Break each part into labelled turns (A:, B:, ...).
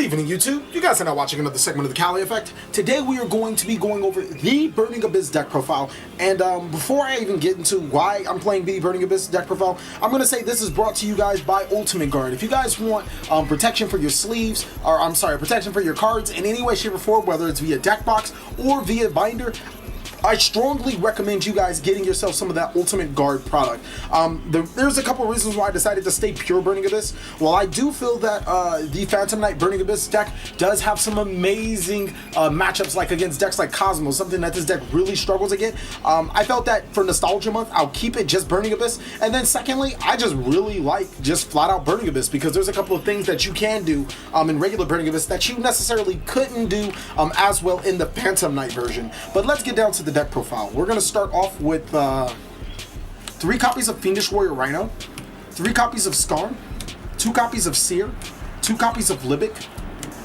A: evening, YouTube. You guys are now watching another segment of the Cali Effect. Today we are going to be going over the Burning Abyss deck profile. And before I even get into why I'm playing the Burning Abyss deck profile, I'm going to say this is brought to you guys by Ultimate Guard. If you guys want protection for your sleeves, or I'm sorry, protection for your cards in any way, shape, or form, whether it's via deck box or via binder, I strongly recommend you guys getting yourself some of that Ultimate Guard product. There's a couple of reasons why I decided to stay pure Burning Abyss. Well, I do feel that the Phantom Knight Burning Abyss deck does have some amazing matchups, like against decks like Cosmos, something that this deck really struggles against. I felt that for Nostalgia Month, I'll keep it just Burning Abyss. And then secondly, I just really like just flat out Burning Abyss because there's a couple of things that you can do in regular Burning Abyss that you necessarily couldn't do as well in the Phantom Knight version. But let's get down to the deck profile. We're going to start off with 3 copies of Fiendish Warrior Rhino, 3 copies of Skarn, 2 copies of Seer, 2 copies of Libic,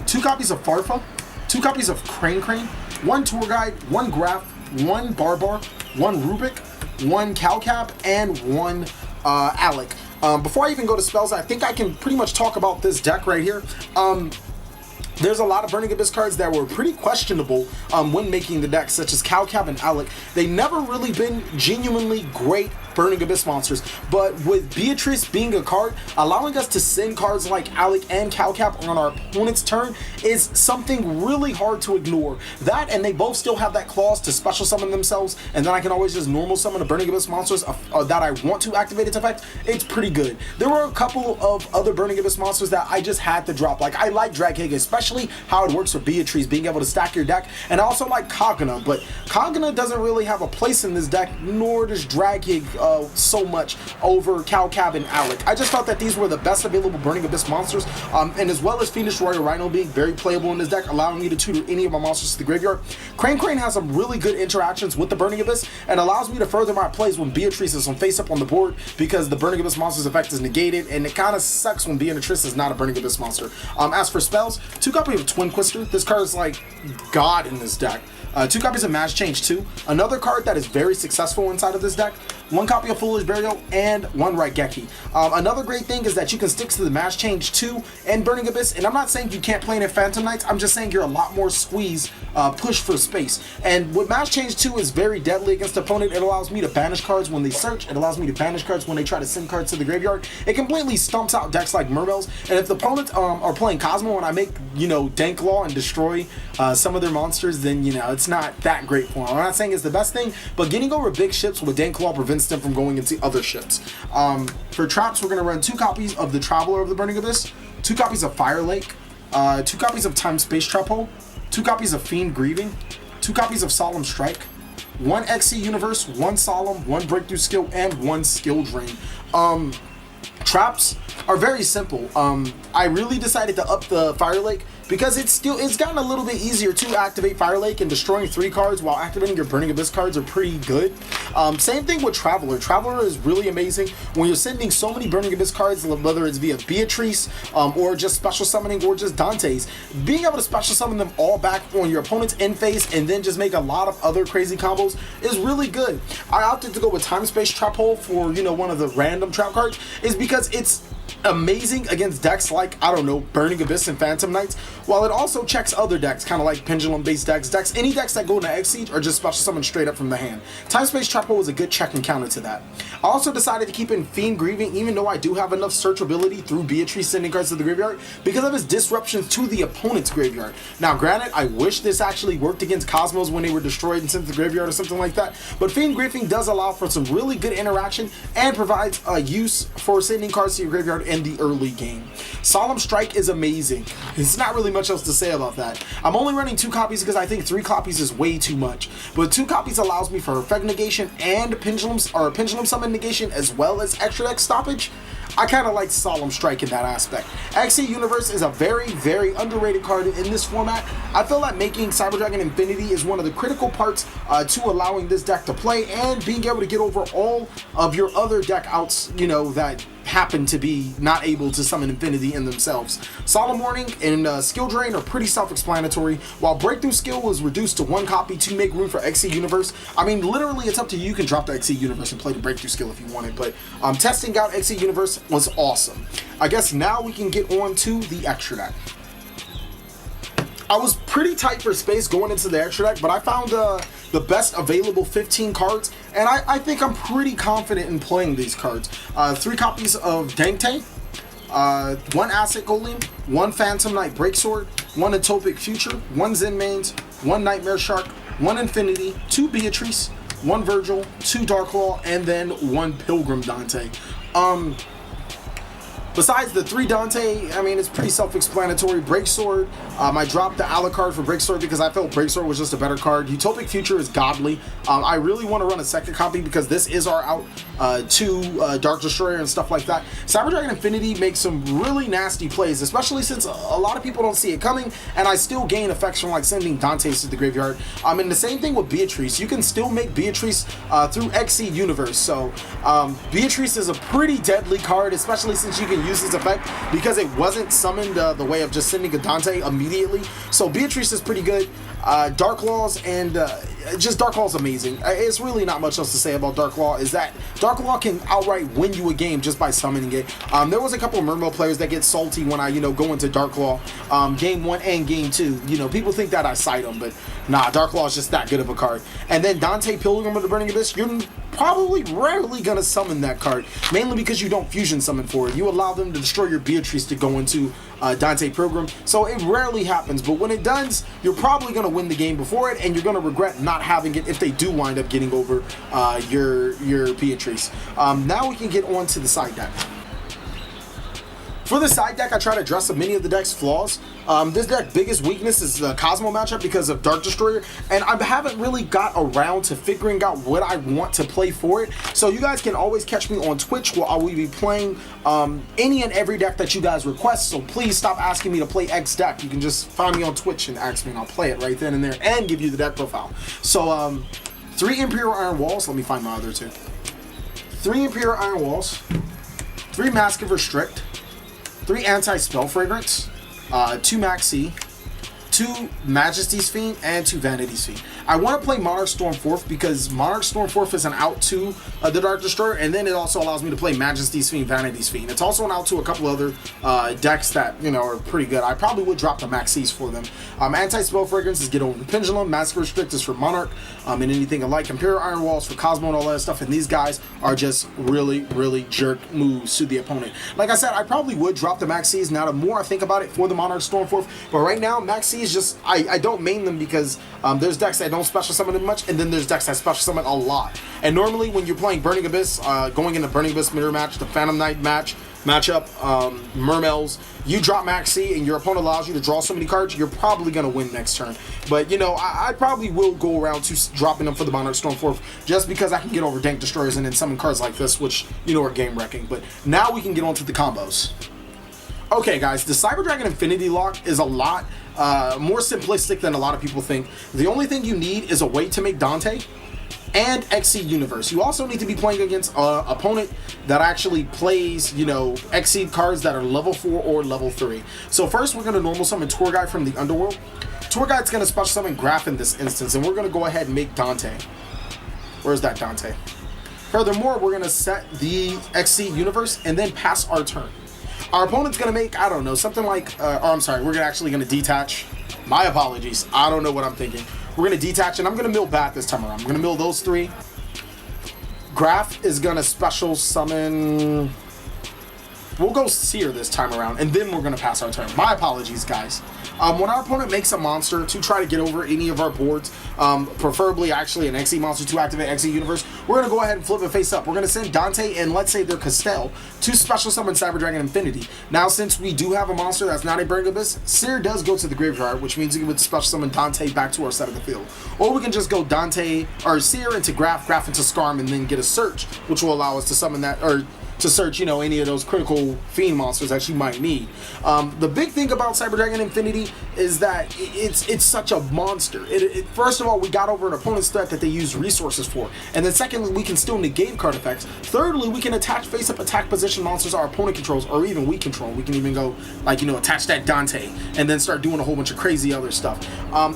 A: 2 copies of Farfa, 2 copies of Crane, 1 Tour Guide, 1 Graph, 1 Barbar, 1 Rubik, 1 Calcab, and 1 Alec. Before I even go to spells, I think I can pretty much talk about this deck right here. There's a lot of Burning Abyss cards that were pretty questionable when making the deck, such as Calcab and Alec. They never really been genuinely great Burning Abyss monsters, but with Beatrice being a card, allowing us to send cards like Alec and Calcab on our opponent's turn is something really hard to ignore. That, and they both still have that clause to special summon themselves, and then I can always just normal summon the Burning Abyss monsters that I want to activate its effect. It's pretty good. There were a couple of other Burning Abyss monsters that I just had to drop. Like, I like Draghaga, especially how it works with Beatrice, being able to stack your deck, and I also like Kagana, but Kagana doesn't really have a place in this deck, nor does Draghaga so much over Calcab and Alec. I just felt that these were the best available Burning Abyss monsters, and as well as Fiendish Warrior Rhino being very playable in this deck, allowing me to tutor any of my monsters to the graveyard. Crane has some really good interactions with the Burning Abyss and allows me to further my plays when Beatrice is on face up on the board, because the Burning Abyss monster's effect is negated, and it kind of sucks when Beatrice is not a Burning Abyss monster. As for spells, 2 copies of Twin Quister. This card is like God in this deck. 2 copies of Mass Change 2, another card that is very successful inside of this deck. 1 copy of Foolish Burial, and 1 Raigeki. Another great thing is that you can stick to the Mass Change 2 and Burning Abyss, and I'm not saying you can't play it in Phantom Knights, I'm just saying you're a lot more squeeze, push for space. And with Mass Change 2 is very deadly against the opponent. It allows me to banish cards when they search, it allows me to banish cards when they try to send cards to the graveyard. It completely stumps out decks like Mermails, and if the opponents are playing Cosmo and I make, you know, Danklaw and destroy some of their monsters, then, you know, it's not that great for them. I'm not saying it's the best thing, but getting over big ships with Danklaw prevents them from going into other ships. For traps, we're going to run 2 copies of the Traveler of the Burning Abyss, 2 copies of Fire Lake, 2 copies of Time Space Trap Hole, 2 copies of Fiend Grieving, 2 copies of Solemn Strike, 1 XC Universe, 1 Solemn, 1 Breakthrough Skill, and 1 Skill Drain. Traps are very simple. I really decided to up the Fire Lake because it's gotten a little bit easier to activate Fire Lake, and destroying 3 cards while activating your Burning Abyss cards are pretty good. Same thing with Traveler. Traveler is really amazing when you're sending so many Burning Abyss cards, whether it's via Beatrice or just special summoning or just Dante's. Being able to special summon them all back on your opponent's end phase and then just make a lot of other crazy combos is really good. I opted to go with Time Space Trap Hole for, you know, one of the random trap cards, is because it's amazing against decks like, I don't know, Burning Abyss and Phantom Knights, while it also checks other decks, kind of like Pendulum based decks, any decks that go into X-Siege are just special summoned straight up from the hand. Time Space Trap Hole was a good check and counter to that. I also decided to keep in Fiend Grieving, even though I do have enough searchability through Beatrice sending cards to the graveyard, because of his disruptions to the opponent's graveyard. Now granted, I wish this actually worked against Cosmos when they were destroyed and sent to the graveyard or something like that, but Fiend Grieving does allow for some really good interaction and provides a use for sending cards to your graveyard in the early game. Solemn Strike is amazing. There's not really much else to say about that. I'm only running 2 copies because I think 3 copies is way too much, but 2 copies allows me for effect negation and pendulum summon negation, as well as extra deck stoppage. I kind of like Solemn Strike in that aspect. XC Universe is a very, very underrated card in this format. I feel that making Cyber Dragon Infinity is one of the critical parts to allowing this deck to play and being able to get over all of your other deck outs, you know, that happen to be not able to summon Infinity in themselves. Solemn Warning and Skill Drain are pretty self-explanatory, while Breakthrough Skill was reduced to 1 copy to make room for XC Universe. I mean, literally, it's up to you. You can drop the XC Universe and play the Breakthrough Skill if you wanted, but testing out XC Universe was awesome. I guess now we can get on to the extra deck. I was pretty tight for space going into the extra deck, but I found the best available 15 cards, and I think I'm pretty confident in playing these cards. 3 copies of Dante, 1 Asset Golem, 1 Phantom Knight Breaksword, 1 Utopic Future, 1 Zen Mains, 1 Nightmare Shark, 1 Infinity, 2 Beatrice, 1 Virgil, 2 Darklaw, and then 1 Pilgrim Dante. Besides the 3 Dante, I mean, it's pretty self-explanatory. Breaksword, I dropped the Alucard for Breaksword because I felt Breaksword was just a better card. Utopic Future is godly. I really want to run a second copy because this is our out to Dark Destroyer and stuff like that. Cyber Dragon Infinity makes some really nasty plays, especially since a lot of people don't see it coming, and I still gain effects from like sending Dantes to the graveyard. And the same thing with Beatrice. You can still make Beatrice through XC Universe. So Beatrice is a pretty deadly card, especially since you can use this effect because it wasn't summoned the way of just sending a Dante immediately. So Beatrice is pretty good. Darklaws and just Darklaw is amazing. It's really not much else to say about Darklaw, is that Darklaw can outright win you a game just by summoning it. There was a couple of Mermail players that get salty when I, go into Darklaw, game 1 and game 2. People think that I cite them, but nah, Darklaw is just that good of a card. And then Dante Pilgrim of the Burning Abyss, you're probably rarely gonna summon that card, mainly because you don't fusion summon for it. You allow them to destroy your Beatrice to go into Dante Pilgrim, so it rarely happens, but when it does, you're probably gonna win the game before it, and you're gonna regret not having it if they do wind up getting over your Beatrice. Now we can get on to the side deck. For the side deck, I try to address many of the deck's flaws. This deck's biggest weakness is the Cosmo matchup because of Dark Destroyer, and I haven't really got around to figuring out what I want to play for it. So you guys can always catch me on Twitch where I will be playing any and every deck that you guys request. So please stop asking me to play X deck. You can just find me on Twitch and ask me, and I'll play it right then and there and give you the deck profile. So 3 Imperial Iron Walls. Let me find my other 2. 3 Imperial Iron Walls, 3 Mask of Restrict, 3 Anti-Spell Fragrance, 2 Maxi, 2 Majesty's Fiend, and 2 Vanity's Fiend. I want to play Monarch Stormforth because Monarch Stormforth is an out to the Dark Destroyer, and then it also allows me to play Majesty's Fiend, Vanity's Fiend. It's also an out to a couple other decks that, are pretty good. I probably would drop the Maxis for them. Anti-Spell Fragrance is Get Over the Pendulum. Mask Restrict is for Monarch, and anything alike. Imperial Iron Walls for Cosmo and all that stuff, and these guys are just really, really jerk moves to the opponent. Like I said, I probably would drop the Maxis now the more I think about it for the Monarch Stormforth, but right now, Maxis just, I don't main them because there's decks that don't special summon them much, and then there's decks that special summon a lot. And normally when you're playing Burning Abyss, going into Burning Abyss mirror match, the Phantom Knight matchup, Mermails, you drop Maxi and your opponent allows you to draw so many cards, you're probably going to win next turn. But, I probably will go around to dropping them for the Monarch Stormforth just because I can get over Dank Destroyers and then summon cards like this, which, are game-wrecking. But now we can get on to the combos. Okay, guys, the Cyber Dragon Infinity Lock is a lot more simplistic than a lot of people think. The only thing you need is a way to make Dante and XC Universe. You also need to be playing against an opponent that actually plays, XC cards that are level 4 or level 3. So first, we're going to normal summon Tour Guide from the Underworld. Tour Guide's going to special summon Graph in this instance, and we're going to go ahead and make Dante. Where's that Dante? Furthermore, we're going to set the XC Universe and then pass our turn. Our opponent's going to make, I don't know, something like, we're actually going to detach. My apologies. I don't know what I'm thinking. We're going to detach, and I'm going to mill Bat this time around. I'm going to mill those 3. Graph is going to special summon... We'll go Seer this time around, and then we're going to pass our turn. My apologies, guys. When our opponent makes a monster to try to get over any of our boards, preferably actually an XE monster to activate XE Universe, we're going to go ahead and flip it face up. We're going to send Dante and let's say they're Castell to special summon Cyber Dragon Infinity. Now, since we do have a monster that's not a Burning Abyss, Seer does go to the graveyard, which means we would special summon Dante back to our side of the field. Or we can just go Dante or Seer into Graph into Skarm, and then get a search, which will allow us to summon that, or to search, any of those critical fiend monsters that you might need. The big thing about Cyber Dragon Infinity is that it's such a monster. First of all, we got over an opponent's threat that they use resources for, and then secondly, we can still negate card effects. Thirdly, we can attach face-up attack position monsters our opponent controls, or even we control. We can even go, attach that Dante, and then start doing a whole bunch of crazy other stuff,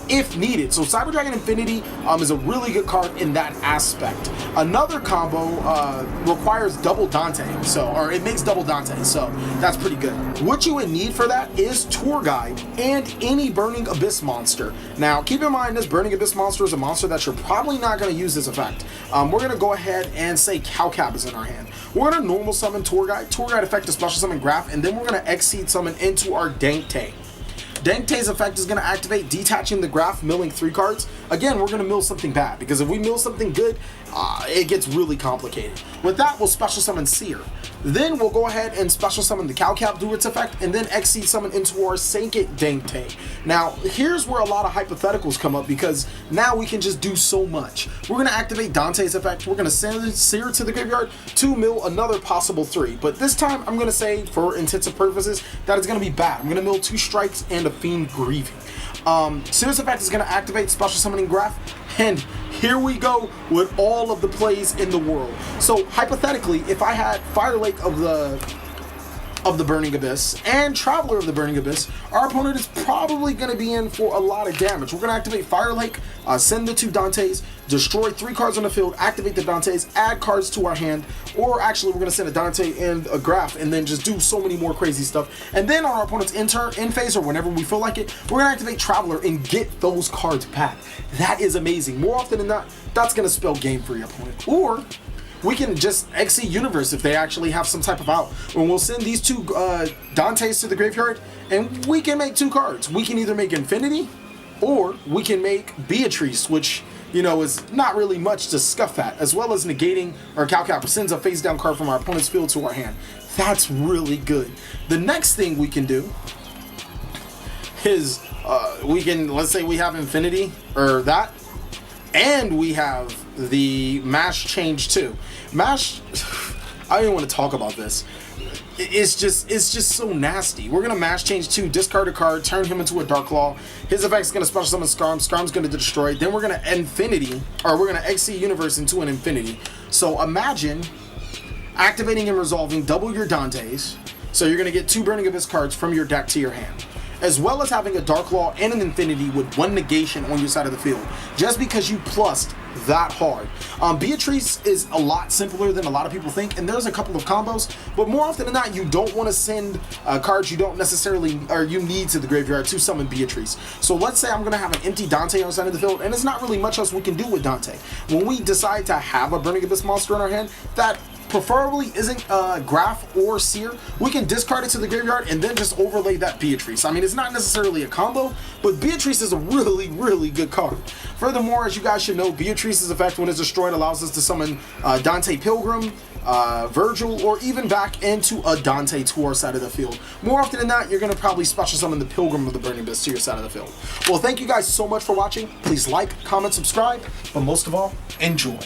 A: if needed. So Cyber Dragon Infinity is a really good card in that aspect. Another combo requires double Dante. Dante, so, or it makes double Dante, so that's pretty good. What you would need for that is Tour Guide and any Burning Abyss monster. Now, keep in mind, this Burning Abyss monster is a monster that you're probably not going to use this effect. We're going to go ahead and say Calcap is in our hand. We're going to normal summon Tour Guide effect to special summon Graph, and then we're going to Exceed summon into our Dante. Dante's effect is going to activate, detaching the Graph, milling 3 cards. Again, we're going to mill something bad, because if we mill something good, it gets really complicated. With that, we'll special summon Seer. Then we'll go ahead and special summon the Calcap, do its effect, and then Exceed summon into our Sankit Dante. Now, here's where a lot of hypotheticals come up, because now we can just do so much. We're going to activate Dante's effect, we're going to send Seer to the graveyard to mill another possible 3. But this time, I'm going to say, for intensive purposes, that it's going to be bad. I'm going to mill 2 strikes and a Fiend Grieving. Seer's effect is going to activate special summoning Graph, and here we go with all of the plays in the world. So hypothetically, if I had Fire Lake of the Burning Abyss and Traveler of the Burning Abyss, our opponent is probably going to be in for a lot of damage. We're going to activate Fire Lake, send the 2 Dantes, destroy 3 cards on the field, activate the Dantes, add cards to our hand, or actually we're going to send a Dante and a Graph and then just do so many more crazy stuff. And then on our opponent's end phase, or whenever we feel like it, we're going to activate Traveler and get those cards back. That is amazing. More often than not, that's going to spell game for your opponent. Or we can just Exceed Universe if they actually have some type of out. When we'll send these 2 Dantes to the graveyard, and we can make 2 cards. We can either make Infinity, or we can make Beatrice, which, you know, is not really much to scuff at, as well as negating, or Calcap sends a face down card from our opponent's field to our hand. That's really good. The next thing we can do is, we can, let's say we have Infinity, or that, and we have the Mash Change 2. Mash, I don't even want to talk about this. It's just so nasty. We're going to Mash Change 2, discard a card, turn him into a Dark Claw. His effect's going to special summon Skarm. Skarm's going to destroy. Then we're going to Infinity, or we're going to Exceed Universe into an Infinity. So imagine activating and resolving double your Dantes. So you're going to get 2 Burning Abyss cards from your deck to your hand, as well as having a Dark Claw and an Infinity with 1 negation on your side of the field, just because you plussed that hard. Beatrice is a lot simpler than a lot of people think, and there's a couple of combos, but more often than not, you don't want to send cards you don't necessarily, or you need to the graveyard to summon Beatrice. So let's say I'm going to have an empty Dante on the side of the field, and there's not really much else we can do with Dante. When we decide to have a Burning Abyss monster in our hand, that preferably isn't Graph or Seer, we can discard it to the graveyard and then just overlay that Beatrice. I mean, it's not necessarily a combo, but Beatrice is a really, really good card. Furthermore, as you guys should know, Beatrice's effect when it's destroyed allows us to summon Dante Pilgrim, Virgil, or even back into a Dante to our side of the field. More often than not, you're going to probably special summon the Pilgrim of the Burning Abyss to your side of the field. Well, thank you guys so much for watching. Please like, comment, subscribe, but most of all, enjoy.